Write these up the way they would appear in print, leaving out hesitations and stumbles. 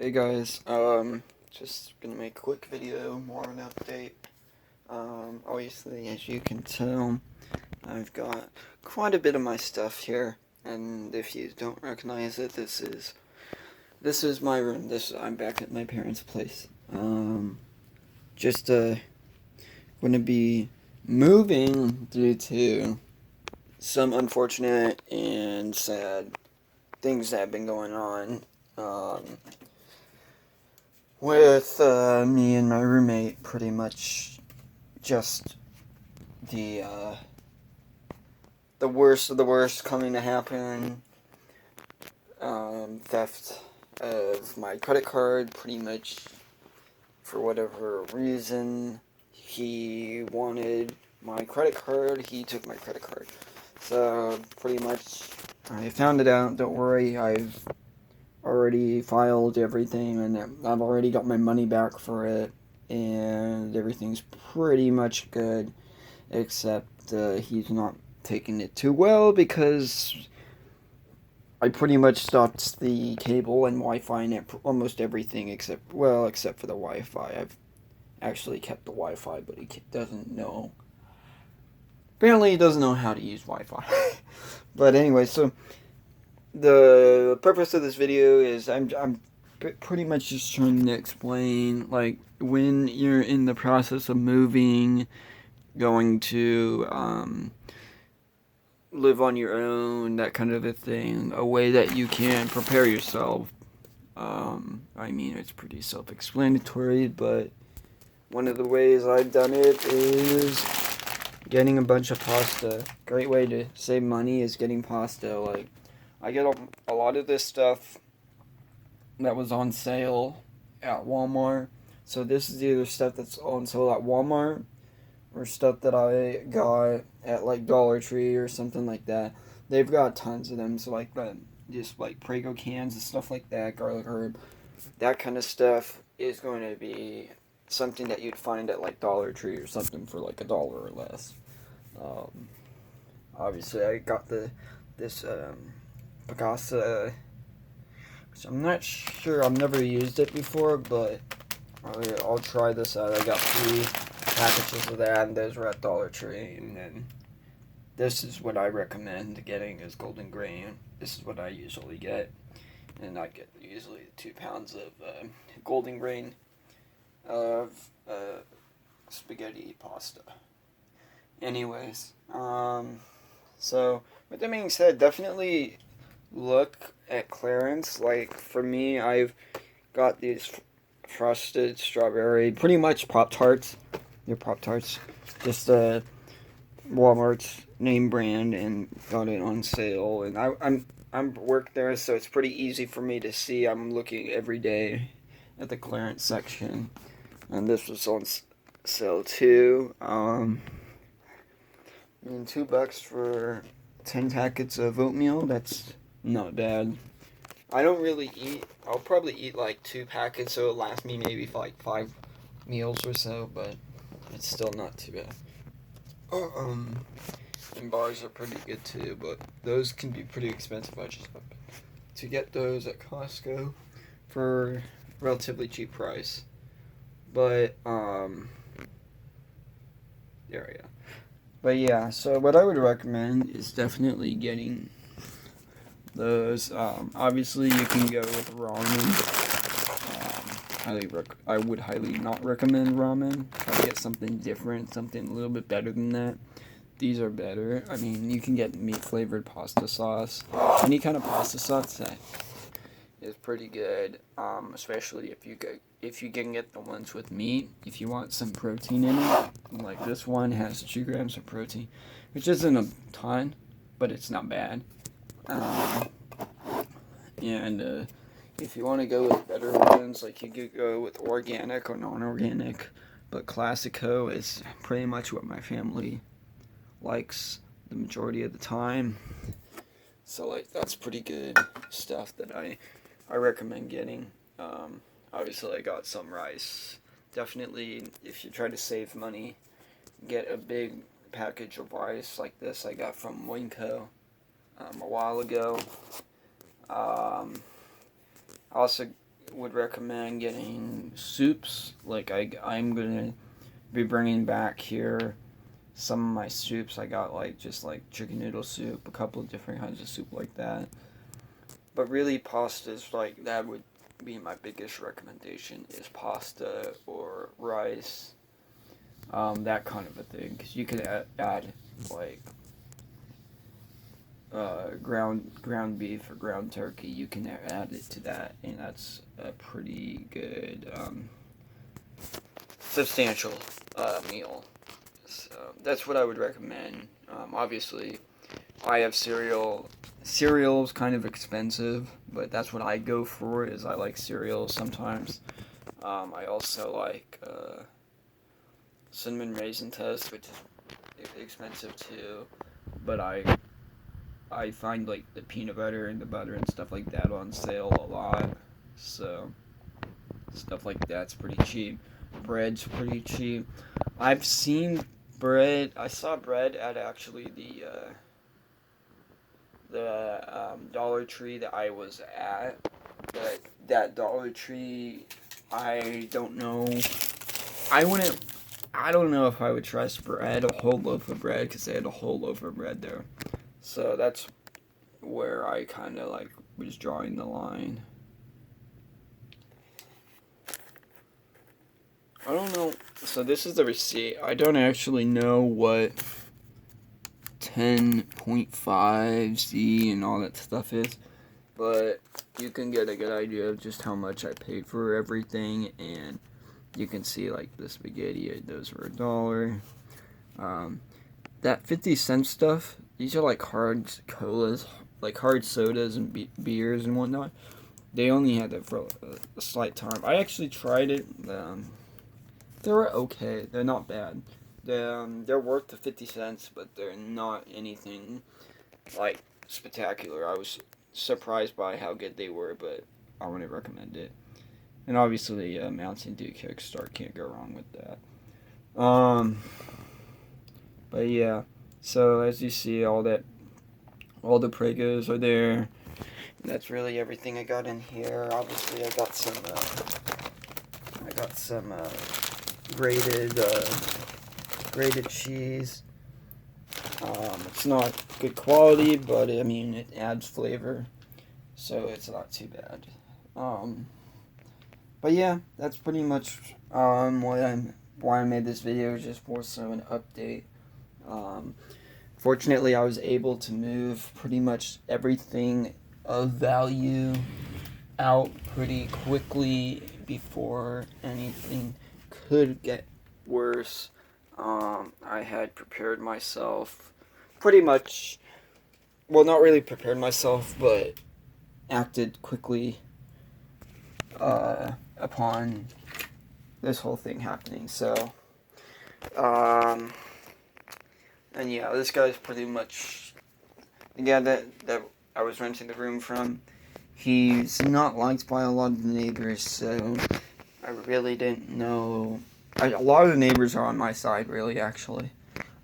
Hey guys, just gonna make a quick video, more of an update. Obviously, as you can tell, I've got quite a bit of my stuff here, and if you don't recognize it, this is my room. I'm back at my parents' place. Just gonna be moving due to some unfortunate and sad things that have been going on. With me and my roommate, pretty much just the worst of the worst coming to happen. Theft of my credit card, pretty much for whatever reason. He wanted my credit card, he took my credit card. So, pretty much, I found it out, don't worry, I've already filed everything, and I've already got my money back for it, and everything's pretty much good, except he's not taking it too well, because I pretty much stopped the cable and Wi-Fi and almost everything, except for the Wi-Fi. I've actually kept the Wi-Fi, but he doesn't know. Apparently he doesn't know how to use Wi-Fi. But anyway, so the purpose of this video is I'm pretty much just trying to explain, like, when you're in the process of moving, going to live on your own, that kind of a thing, a way that you can prepare yourself. I mean, it's pretty self-explanatory, but one of the ways I've done it is getting a bunch of pasta. Great way to save money is getting pasta. Like, I get a lot of this stuff that was on sale at Walmart. So this is either stuff that's on sale at Walmart or stuff that I got at like Dollar Tree or something like that. They've got tons of them. So like just like Prego cans and stuff like that, garlic herb, that kind of stuff is going to be something that you'd find at like Dollar Tree or something for like $1 or less. Obviously, I got this Pagasa, which I'm not sure, I've never used it before, but I'll try this out. I got 3 packages of that, and those were at Dollar Tree, and then this is what I recommend getting is Golden Grain. This is what I usually get, and I get usually 2 pounds of Golden Grain of spaghetti pasta. Anyways, so with that being said, definitely look at clearance. Like, for me, I've got these frosted strawberry, pretty much Pop-Tarts. They're Pop-Tarts. Just Walmart's name brand, and got it on sale. And I'm work there, so it's pretty easy for me to see. I'm looking every day at the clearance section, and this was on sale too. $2 for 10 packets of oatmeal. That's not bad. I don't really eat. I'll probably eat like 2 packets, so it'll last me maybe for like 5 meals or so, but it's still not too bad. And bars are pretty good too, but those can be pretty expensive. I just happened to get those at Costco for relatively cheap price. But there we go. But yeah, so what I would recommend is definitely getting those. Obviously, you can go with ramen. I would highly not recommend ramen. Try to get something different, something a little bit better than that. These are better. I mean, you can get meat-flavored pasta sauce. Any kind of pasta sauce that is pretty good, especially if you can get the ones with meat. If you want some protein in it, like this one has 2 grams of protein, which isn't a ton, but it's not bad. And if you want to go with better ones, like you could go with organic or non-organic, but Classico is pretty much what my family likes the majority of the time. So like that's pretty good stuff that I recommend getting. Obviously I got some rice. Definitely, if you try to save money, get a big package of rice like this I got from Winco a while ago. Also would recommend getting soups. Like I'm gonna be bringing back here some of my soups. I got like just like chicken noodle soup, a couple of different kinds of soup like that. But really, pastas, like that would be my biggest recommendation, is pasta or rice, that kind of a thing. Because you could add like ground beef or ground turkey. You can add it to that, and that's a pretty good substantial meal. So that's what I would recommend. Obviously, I have cereal. Cereal's kind of expensive, but that's what I go for. Is I like cereal sometimes. I also like cinnamon raisin toast, which is expensive too. But I find like the peanut butter and the butter and stuff like that on sale a lot. So stuff like that's pretty cheap. Bread's pretty cheap. I've seen bread. I saw bread at actually the Dollar Tree that I was at. But that Dollar Tree, I don't know. I wouldn't. I don't know if I would trust bread, a whole loaf of bread, because they had a whole loaf of bread there. So that's where I kind of like was drawing the line. I don't know. So this is the receipt. I don't actually know what 10.5Z and all that stuff is, but you can get a good idea of just how much I paid for everything, and you can see like the spaghetti, those were $1. That 50-cent stuff, these are like hard colas, like hard sodas and beers and whatnot. They only had that for a slight time. I actually tried it. They were okay. They're not bad. They're worth the 50 cents, but they're not anything like spectacular. I was surprised by how good they were, but I wouldn't recommend it. And obviously, Mountain Dew Kickstart, can't go wrong with that. But yeah, so as you see, all the Pregos are there. That's really everything I got in here. Obviously, I got some grated cheese. It's not good quality, but I mean it adds flavor, so it's not too bad. But yeah, that's pretty much why I made this video, just more so an update. Fortunately, I was able to move pretty much everything of value out pretty quickly before anything could get worse. I had prepared myself pretty much, well, not really prepared myself, but acted quickly upon this whole thing happening. So, and yeah, this guy's pretty much the guy that I was renting the room from. He's not liked by a lot of the neighbors, so I really didn't know. A lot of the neighbors are on my side, really, actually.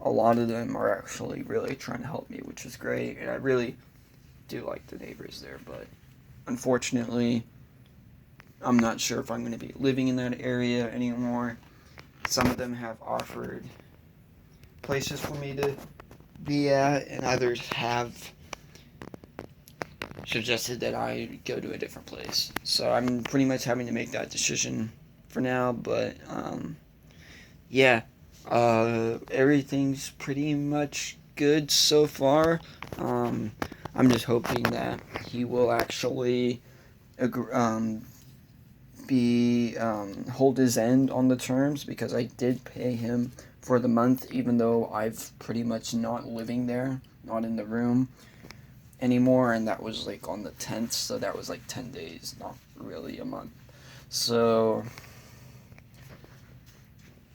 A lot of them are actually really trying to help me, which is great, and I really do like the neighbors there, but unfortunately, I'm not sure if I'm going to be living in that area anymore. Some of them have offered places for me to be at, and others have suggested that I go to a different place. So I'm pretty much having to make that decision for now, but yeah, everything's pretty much good so far. I'm just hoping that he will actually hold his end on the terms, because I did pay him for the month, even though I've pretty much not living there, not in the room anymore, and that was like on the 10th, so that was like 10 days, not really a month. So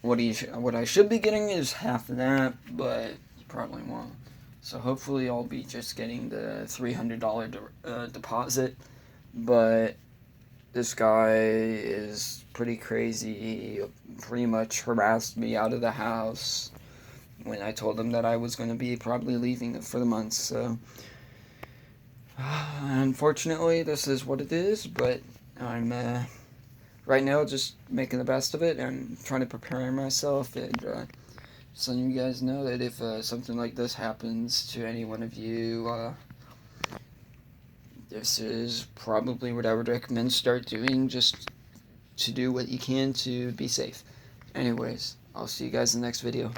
what I should be getting is half of that, but he probably won't. So hopefully I'll be just getting the $300 deposit, but this guy is pretty crazy. He pretty much harassed me out of the house when I told him that I was going to be probably leaving for the month. So unfortunately, this is what it is, but I'm right now just making the best of it and trying to prepare myself, and just letting you guys know that if something like this happens to any one of you, this is probably what I would recommend start doing, just to do what you can to be safe. Anyways, I'll see you guys in the next video.